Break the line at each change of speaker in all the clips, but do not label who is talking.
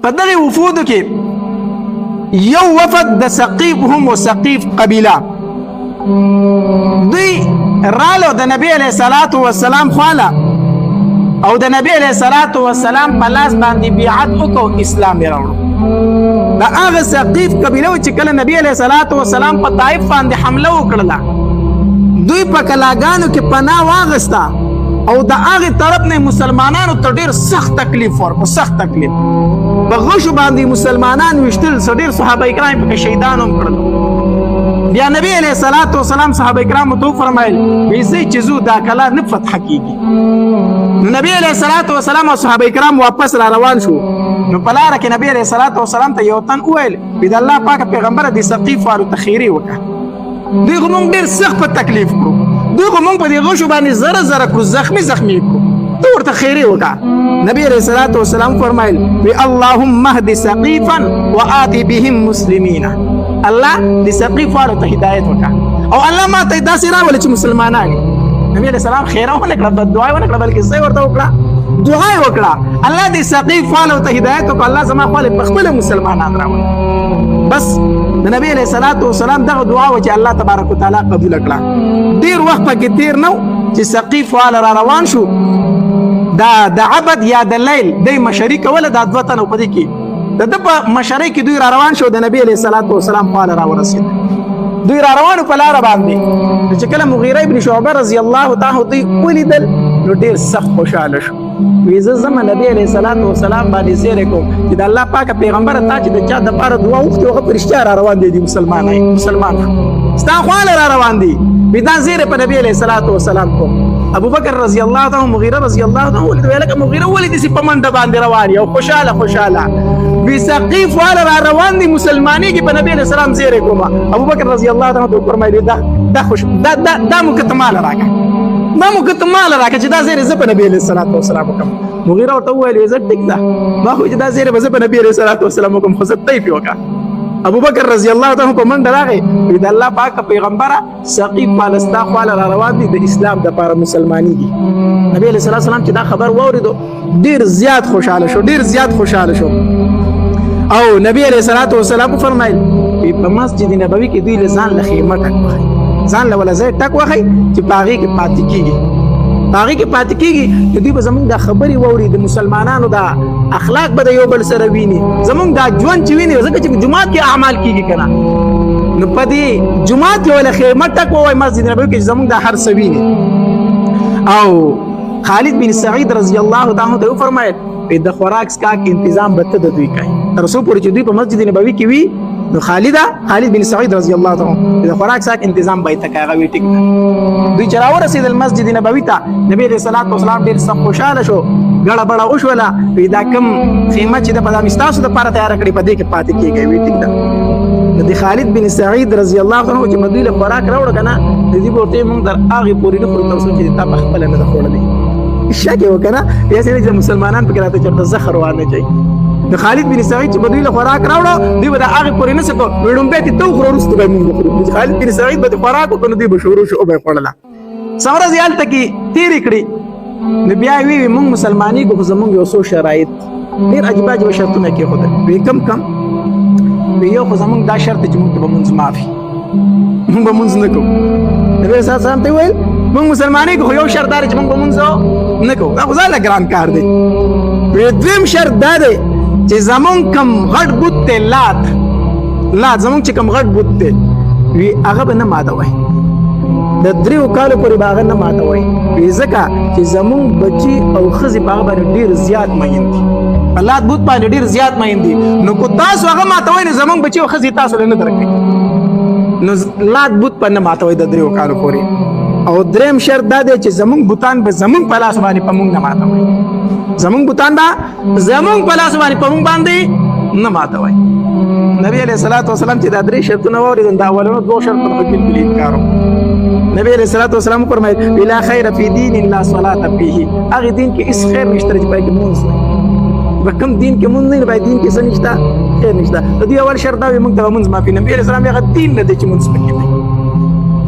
په دغه وفودو کې یو وفد د ثقیف هم و ثقیف قبیله دوی رالو د نبی علیه الصلاة والسلام خواله او د نبی علیه الصلاة والسلام په لاس باندې بیعت وکړو اسلام یې راوړو د هغه ثقیف قبیله چې کله نبی علیه الصلاة والسلام په طائف باندې حمله وکړله دوی په کلاګانو کې پناه واغسته او د هغې طرف نه مسلمانانو ته ډېر سخت تکلیف ورکړو سخت تکلیف په غشو باندې مسلمانان ویشتل ډېر صحابه کرام پکې شهیدان هم کړل بیا نبی علیه الصلاة والسلام صحابه کرامو ته وفرمایل وایي چې ځو دا کلا نه فتح کېږي نو نبی علیه الصلاة والسلام او صحابه کرام واپس را روان شو نو په لاره کې نبی علیه الصلاة والسلام ته یو تن وویل د الله پاک پیغمبره د ثقیف والو ته خیرې وکړه دوی خو موږ ډېر سخت په تکلیف کړو دوی خو موږ په دې غشو باندې زره زره کړو زخمي کړو ته ورته خیرې وکړه نبی علیه الصلاة والسلام فرمایل وی اللهم اهد ثقیفا وآت بهم مسلمین الله د ثقیف والو ته هدایت وکړه او الله ما ته داسې راولي چې مسلمانان نبی علیه السلام خیره ونه کړه بد دعا ونه کړه بلکې څه ورته وکړه دعا وکړه الله د ثقیف والو ته هدایت وکړه الله زما خپل په خپل مسلمانان راولي بس د نبی علیه الصلاة والسلام دغه دعا و چې الله تبارک وتعالى قبول کړه ډیر وخت پکې تیر نو چې ثقیف والا را روان شو دا د عبد یا د لیل د مشري کوله د دوه تنو په دې کې د په مشري کې دوی را روان شو د نبی علیه الصلاة والسلام والا را ورسید دوی را روانو په لار باندې چې کله مغیره ابن شعبه رضی الله تعالی دوی ولیدل نو ډیر سخت خوشاله شو وی زه زما نبی علیه الصلاة والسلام باندې زیری کوم چې د الله پاک پیغمبر ته چې د چا د پاره دعا وکړي هغه فرشته را روان دي مسلمان ستا خواله را روان دي بدا زیری په نبی علیه الصلاة والسلام کوم ابو بکر رضی الله تعالی مغیره رضی الله تعالی ولید ویلکه مغیره ولید سی په منډه باندې روان یو خوشاله بي ثقيف والا را روان دي مسلمانۍ کې په نبی علیه السلام زیری کوم ابو بکر رضی الله تعالی فرمایي دا خوش دا مکتمال راکړه چې دا زیری زه په نبی علیه السلام کوم مغیره ورته وویل زه ټیک ده ما خو چې دا زیری به زه په نبی علیه السلام کوم خو زه طیف وکړه ابو بکر رضی الله تعالی په منډه راغی د الله پاک پیغمبره ثقیف فلسطین خواله را روان دي د اسلام د لپاره مسلمانی دي نبی علیه السلام چې دا خبر واوریدو ډیر زیات خوشاله شو او نبی علیه السلام فرمایل په مسجد نبوي کې دوی له ځان له خیمه ټک وخی ځان له ولا ځای ټک وخی چې پاغي کې پاتې کیږي دوی به زمونږ د خبري ووري د مسلمانانو د اخلاق به د یو بل سره ویني زمونږ د ژوند چې ویني ځکه چې جمعات کې اعمال کیږي کنه نو په دې جمعات کې ولا خیمه ټک وای مسجد نبوي کې زمونږ د هر سویني او خالد بن سعید رضی الله تعالی عنہ فرمایل د خوراک سکا کې تنظیم به ته د دوی کوي تر څو پورې چې دوی په مسجد نبوي کې وي نو خالد بن سعید رضی الله تعالی عنہ د خوراک سکا تنظیم به ته کوي ټیک دوی چراو رسید المسجد نبوي ته نبی رسول الله والسلام ډیر سخت خوشاله شو غړه بړه وشوله پیدا کم خیمه چې د پدام استاسو د لپاره تیار کړی په دې کې پاتې کیږي وی ټیک ده د خالد بن سعید رضی الله عنه چې مدینه خوراک راوړ کنه د دې بوته موږ در هغه پوری نه پورته وسو چې تا خپل نه خوړلې شګه وکنه یا چې مسلمانان په کراته چرته زخر وانه چي د خالد بن سعید چې مدینه خوراک راوړ دی به هغه پوری نه سکو وړم به ته تو خورستو به موږ خورو خالد بن سعید به خوراک وکړو دی به شروع شو به خړله سمره زیال تکي تیر کړی نو بیا وی موږ مسلمانۍ کو زموږ یو څو شرایط ډیر عجیب شرطونه کې خو وی کم یو خو زموږ دا شرط چې موږ به مونږ معافي موږ به مونږ نه کوو نبی صلی الله علیه وسلم ته ویل موږ مسلمانۍ کو یو شرط دی چې موږ به مونږ نه کوو دا خو ځاله ګران کار دی دویم شرط دا دی چې زموږ کم غټ بوت ته لات زموږ چې کم غټ بوت ته وی هغه به نه ماتوي د دریو کالو پورې باغ نه ماتوي ځکه چې زموږ بچي او خزي باغ باندې ډیر زیات مین دي الله بوت باندې ډیر زیات مین دي نو کو تاسو هغه ماتوي نه زموږ بچي او خزي تاسو نه درکې نو لات بوت باندې ماتوي د دریو کالو پورې او دریم شرط دا دی چې زموږ بوتان به زموږ په لاس باندې پمږ نه ماتوي زموږ بوتان دا زموږ په لاس باندې پمږ باندې نه ماتوي نبی علیہ الصلوۃ والسلام چې دا درې شرطونه وریدل دا اولنو دوه شرطونه په کې انکارو نبی علیہ الصلوۃ والسلام فرمایي بلا خیر فی دین لا صلاۃ فیه هغه دین کې اس خیر نشته چې پای کې مونږ وکم دین کې مونږ نه پای دین کې څه نشته خیر نشته د دې اول شرط دا موږ ته مونږ معافي نبی علیہ السلام هغه دین نه دی چې مونږ پکې دی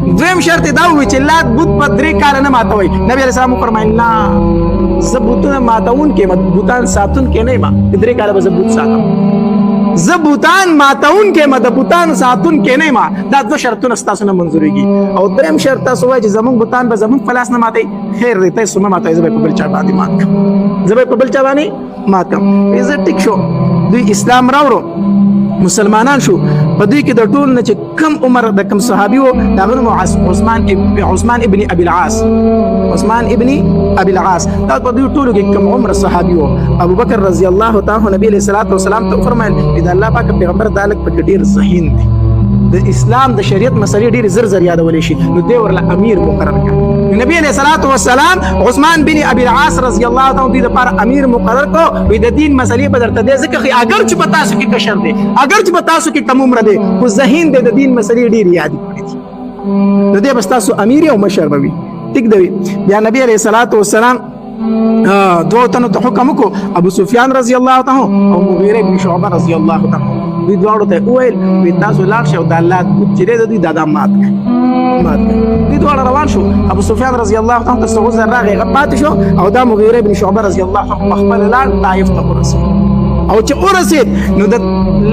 دویم شرط دا و چې لات بوت په درې کال نه ماتوي نبی علیہ السلام فرمایي لا زه بوتونه ماتون کې بوتان ساتون کې نه ما 3 کاله به زه بوت ساتم زه بوتان ماتون کې ما د بوتان ساتون کې نه ما دا 2 شرطونه ستاسو نه منظورېږي او دریم شرط تاسو وایي چې زمونږ بوتان به زمونږ پلاس نه ماتي خیر دی تاسو نه ماتي زه به په بل چا باندې مات کړم زه به په بل چا باندې مات کړم عزت ټیک شو دوی اسلام راوړو مسلمانان شو په دوی کې د ټول نه چې کم عمر د کم صحابي وو دا غنو عثمان ابن ابي العاص دا په دوی ټولو کې کم عمر صحابي وو ابو بکر رضی الله تعالی نبی علیہ الصلوۃ والسلام ته فرمایل دا الله پاک پیغمبر دالک په ډیر ذهین دي د اسلام د شریعت مسلې ډیر زر یادولې شي نو دی ورله امیر مقرر کړ نبی علیہ الصلوۃ والسلام عثمان بن ابي العاص رضی الله تعالی د پر امیر مقرر کو وې د دین مسلې په درته دې ځکه اگر چې پتا سو کې کشر دي اگر چې پتا سو کې کم عمر دي خو ذهین دي د دین مسلې ډیر یاد کړې دي نو دې بس تاسو امیر او مشر بوي ټیک دی بیا نبی علیہ الصلوۃ والسلام دوه تنو ته حکم کو ابو سفیان رضی الله تعالی او مغیره بن شعبه رضی الله تعالی دوی دواړو ته وویل وی تاسو لاړ شئ د الله چې د دوی دادا مات دوی دواړه روان شو ابو سفیان رضی الله تعالی ته څو ځله راغی غپات شو او دا مغیره بن شعبه رضی الله تعالی خپل لاړ طائف ته ورسید او چې ورسید نو د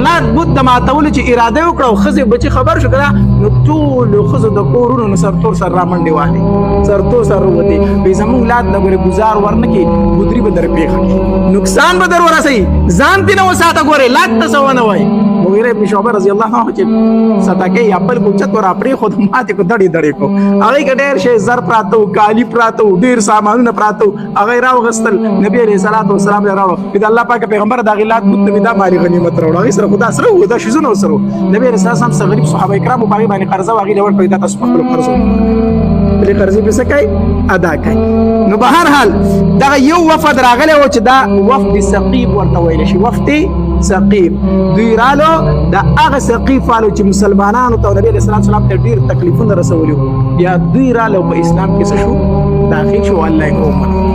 لات بود د ماتول چې اراده وکړه او خزه بچي خبر شو کړه نو ټول خزه د کورونو نو سرتور سر را منډي واهلي سرتور سر وروته به زمون لات لګره گزار ورنکي ګودري به در پیخه نقصان به در ورسي ځان دې نو ساته ګوره لات ته سونه وای مغیره ابن شعبه رضی الله عنه چې ستاګي خپل کوچت ور اپری خود ماته کو دړي کو هغه ډېر شي زر پراتو کالی پراتو ډېر سامانونه پراتو هغه راو غستل نبی عليه الصلاه والسلام راو د الله پاک پیغمبر د غلات بوت دا مالي غنیمت راوړ هغه سره خدا سره ودا شزونه سره نبی عليه الصلاه والسلام غریب صحابه کرام په باندې قرضه واغی لور پیدا تاسو په قرض بلې قرضې په سکای ادا کړي نو په هر حال دا یو وفد راغله او چې دا وفد ثقيب ورته ویل شي وفد ثقيب دوی رالو دا هغه ثقيب فالو چې مسلمانانو ته نبی عليه الصلاه والسلام ته ډیر تکلیفونه رسولي یا دوی رالو په اسلام کې څه شو داخل شو الله یې کوم